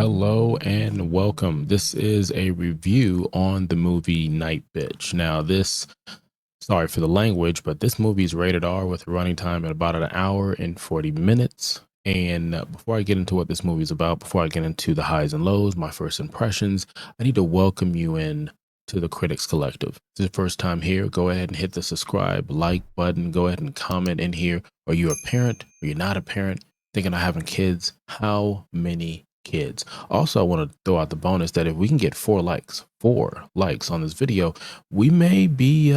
Hello and welcome. This is a review on the movie Night Bitch. Now, sorry for the language, but this movie is rated R with a running time at about an hour and 40 minutes. And before I get into what this movie is about, before I get into the highs and lows, my first impressions, I need to welcome you in to the Critics Collective. If this is the first time here, go ahead and hit the subscribe, like button, go ahead and comment in here. Are you a parent? Are you not a parent? Thinking of having kids? How many kids? Also, I want to throw out the bonus that if we can get four likes on this video, we may be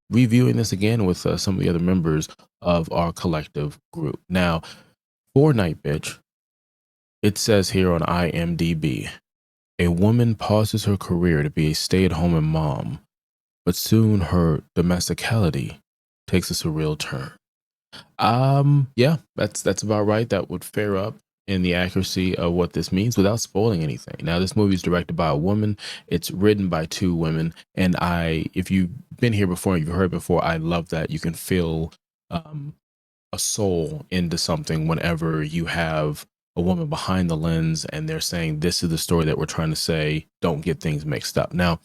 reviewing this again with some of the other members of our collective group. Now, for Night Bitch, it says here on IMDB, a woman pauses her career to be a stay-at-home mom, but soon her domesticality takes a surreal turn. Yeah, that's about right. That would fare up in the accuracy of what this means without spoiling anything. Now, this movie is directed by a woman. It's written by two women. And if you've been here before, you've heard before, I love that you can feel a soul into something whenever you have a woman behind the lens and they're saying, this is the story that we're trying to say. Don't get things mixed up. Now,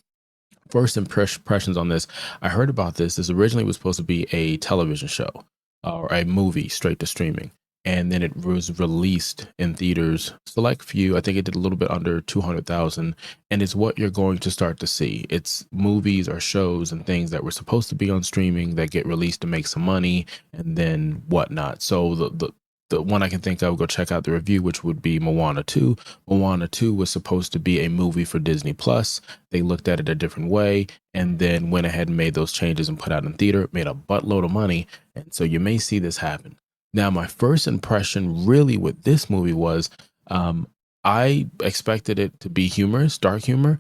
first impressions on this, I heard about this. This originally was supposed to be a television show or a movie straight to streaming. And then it was released in theaters, select few. I think it did a little bit under 200,000. And it's what you're going to start to see. It's movies or shows and things that were supposed to be on streaming that get released to make some money and then whatnot. So the one I can think of, go check out the review, which would be Moana 2. Moana 2 was supposed to be a movie for Disney Plus. They looked at it a different way and then went ahead and made those changes and put out in theater, made a buttload of money. And so you may see this happen. Now, my first impression really with this movie was I expected it to be humorous, dark humor,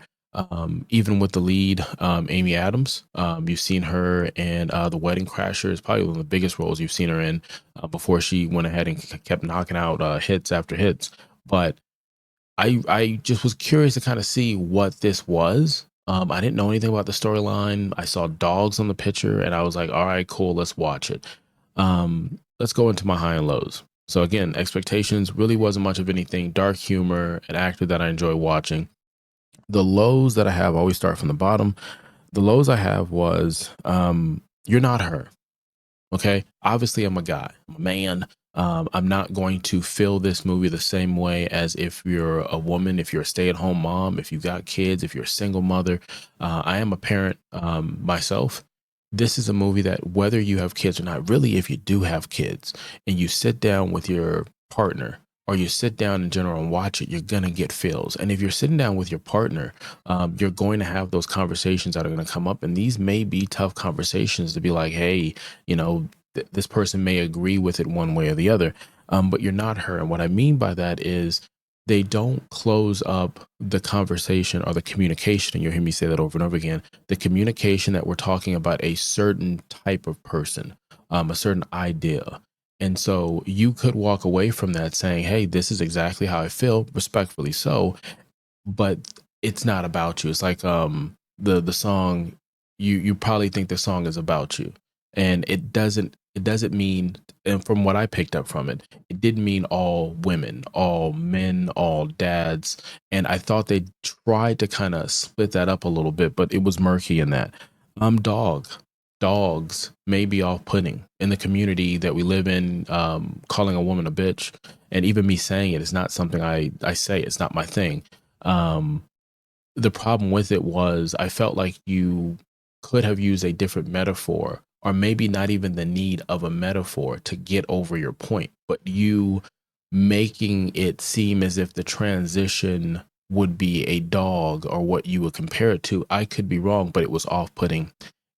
even with the lead, Amy Adams. You've seen her in The Wedding Crashers, probably one of the biggest roles you've seen her in before she went ahead and kept knocking out hits after hits. But I just was curious to kind of see what this was. I didn't know anything about the storyline. I saw dogs on the picture and I was like, all right, cool, let's watch it. Let's go into my high and lows. So again, expectations really wasn't much of anything. Dark humor, an actor that I enjoy watching. The lows that I have always start from the bottom. The lows I have was, you're not her. Okay. Obviously I'm a guy, I'm a man. I'm not going to feel this movie the same way as if you're a woman, if you're a stay-at-home mom, if you've got kids, if you're a single mother. I am a parent myself. This is a movie that whether you have kids or not, really, if you do have kids and you sit down with your partner or you sit down in general and watch it, you're going to get feels. And if you're sitting down with your partner, you're going to have those conversations that are going to come up. And these may be tough conversations to be like, hey, this person may agree with it one way or the other, but you're not her. And what I mean by that is they don't close up the conversation or the communication. And you'll hear me say that over and over again. The communication that we're talking about a certain type of person, a certain idea. And so you could walk away from that saying, hey, this is exactly how I feel, respectfully so, but it's not about you. It's like the song, you probably think the song is about you. And it doesn't mean, and from what I picked up from it, it didn't mean all women, all men, all dads. And I thought they tried to kind of split that up a little bit, but it was murky in that. Dogs may be off-putting in the community that we live in. Calling a woman a bitch, and even me saying it is not something I say. It's not my thing. The problem with it was I felt like you could have used a different metaphor, or maybe not even the need of a metaphor to get over your point, but you making it seem as if the transition would be a dog or what you would compare it to. I could be wrong, but it was off-putting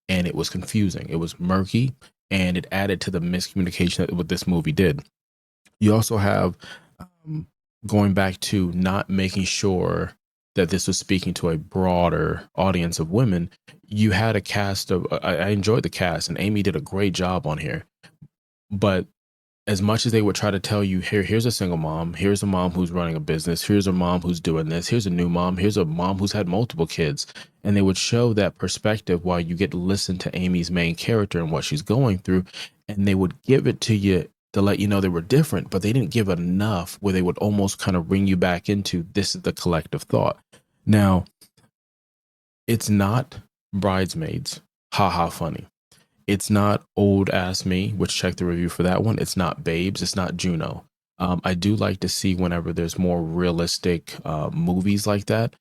and it was confusing. It was murky and it added to the miscommunication that what this movie did. You also have going back to not making sure that this was speaking to a broader audience of women. You had a cast of, I enjoyed the cast and Amy did a great job on here, but as much as they would try to tell you, here's a single mom, here's a mom who's running a business, here's a mom who's doing this, here's a new mom, here's a mom who's had multiple kids, and they would show that perspective while you get to listen to Amy's main character and what she's going through, and they would give it to you to let you know they were different, but they didn't give enough where they would almost kind of bring you back into this is the collective thought. Now, it's not Bridesmaids, haha funny. It's not Old Ass Me, which check the review for that one. It's not Babes. It's not Juno. I do like to see whenever there's more realistic movies like that,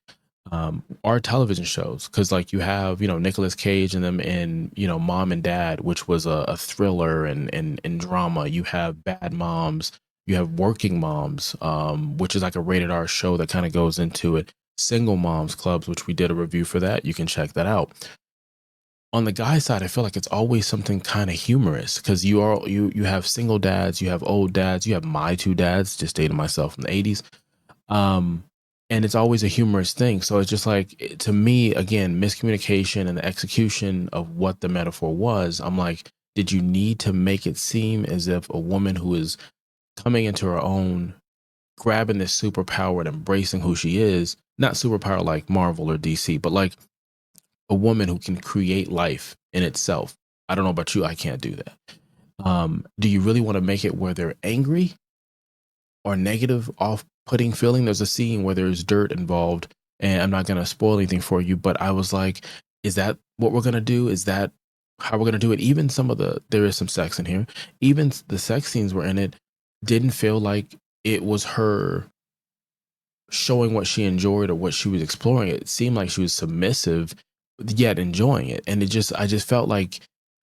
are television shows, because like you have Nicolas Cage and them in Mom and Dad, which was a thriller and drama. You have Bad Moms. You have Working Moms, which is like a rated R show that kind of goes into it. Single Moms Clubs, which we did a review for that. You can check that out. On the guy side, I feel like it's always something kind of humorous, because you have single dads, you have old dads, you have my two dads, just dating myself in the 80s. And it's always a humorous thing. So it's just like, to me, again, miscommunication and the execution of what the metaphor was. I'm like, did you need to make it seem as if a woman who is coming into her own, grabbing this superpower and embracing who she is, not superpower like Marvel or DC, but like a woman who can create life in itself? I don't know about you, I can't do that. Do you really want to make it where they're angry or negative, off-putting feeling? There's a scene where there's dirt involved, and I'm not going to spoil anything for you, but I was like, is that what we're going to do? Is that how we're going to do it? Even there is some sex in here. Even the sex scenes were in it didn't feel like it was her showing what she enjoyed or what she was exploring. It seemed like she was submissive yet enjoying it. And I just felt like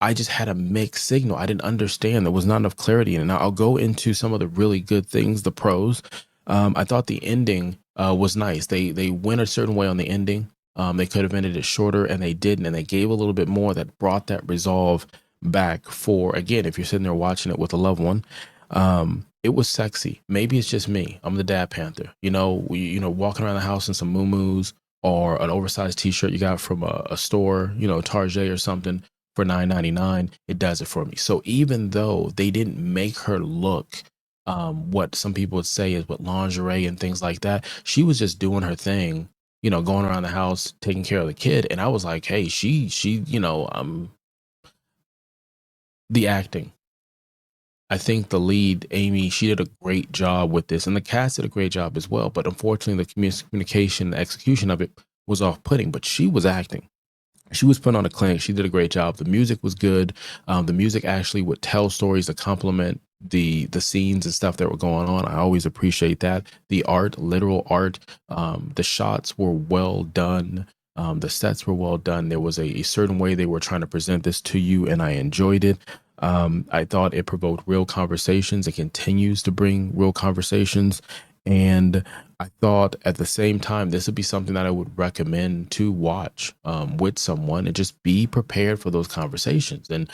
I just had a mixed signal. I didn't understand. There was not enough clarity in it. Now I'll go into some of the really good things, the pros. I thought the ending was nice. They went a certain way on the ending. They could have ended it shorter, and they didn't. And they gave a little bit more that brought that resolve back for, again, if you're sitting there watching it with a loved one. It was sexy. Maybe it's just me. I'm the dad Panther. Walking around the house in some moo-moos or an oversized t-shirt you got from a store, Target or something for $9.99. It does it for me. So even though they didn't make her look what some people would say is with lingerie and things like that, she was just doing her thing, going around the house, taking care of the kid. And I was like, hey, the acting. I think the lead, Amy, she did a great job with this, and the cast did a great job as well. But unfortunately, the communication, the execution of it was off-putting. But she was acting. She was put on a clinic. She did a great job. The music was good. The music actually would tell stories to complement the scenes and stuff that were going on. I always appreciate that. The art, literal art, the shots were well done. The sets were well done. There was a certain way they were trying to present this to you, and I enjoyed it. I thought it provoked real conversations. It continues to bring real conversations. And I thought at the same time, this would be something that I would recommend to watch with someone, and just be prepared for those conversations. And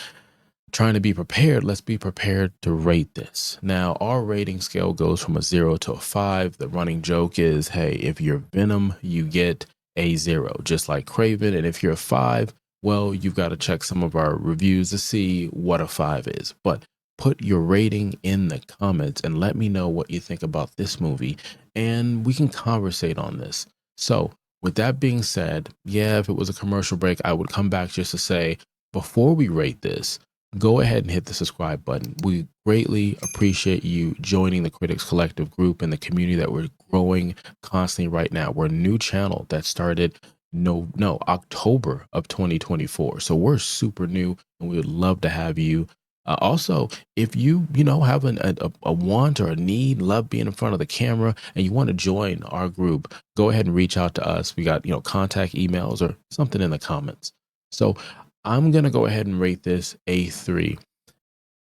trying to be prepared, let's be prepared to rate this. Now, our rating scale goes from a 0 to a 5. The running joke is, hey, if you're Venom, you get a 0, just like Craven. And if you're a 5, well, you've got to check some of our reviews to see what a 5 is. But put your rating in the comments and let me know what you think about this movie, and we can conversate on this. So with that being said, yeah, if it was a commercial break, I would come back just to say, before we rate this, go ahead and hit the subscribe button. We greatly appreciate you joining the Critics Collective group and the community that we're growing constantly right now. We're a new channel that started October of 2024. So we're super new, and we would love to have you. Also, if you have a want or a need, love being in front of the camera, and you want to join our group, go ahead and reach out to us. We got contact emails or something in the comments. So I'm gonna go ahead and rate this a 3.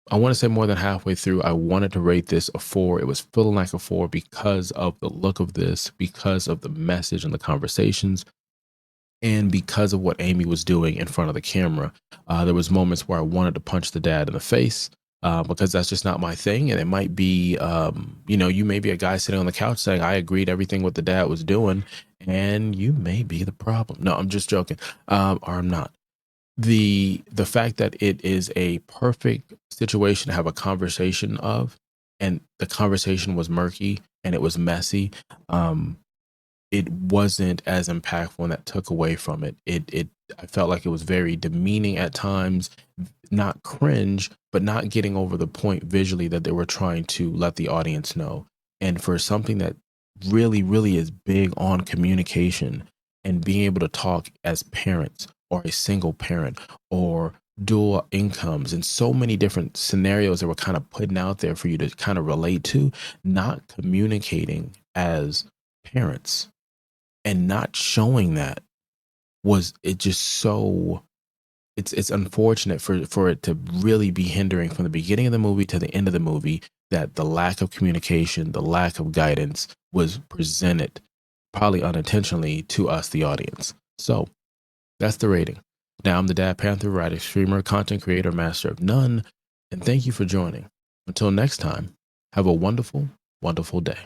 I want to say more than halfway through, I wanted to rate this a 4. It was feeling like a 4 because of the look of this, because of the message and the conversations, and because of what Amy was doing in front of the camera. There was moments where I wanted to punch the dad in the face, because that's just not my thing. And it might be, you may be a guy sitting on the couch saying, I agreed everything what the dad was doing, and you may be the problem. No, I'm just joking. Or I'm not. The fact that it is a perfect situation to have a conversation of, and the conversation was murky and it was messy. It wasn't as impactful, and that took away from it. It I felt like it was very demeaning at times, not cringe, but not getting over the point visually that they were trying to let the audience know. And for something that really, really is big on communication and being able to talk as parents or a single parent or dual incomes and so many different scenarios that were kind of putting out there for you to kind of relate to, not communicating as parents and not showing that was it just so it's unfortunate for it to really be hindering from the beginning of the movie to the end of the movie that the lack of communication, the lack of guidance was presented probably unintentionally to us, the audience. So that's the rating. Now I'm the Dad Panther, writer, streamer, content creator, master of none, and thank you for joining. Until next time, have a wonderful, wonderful day.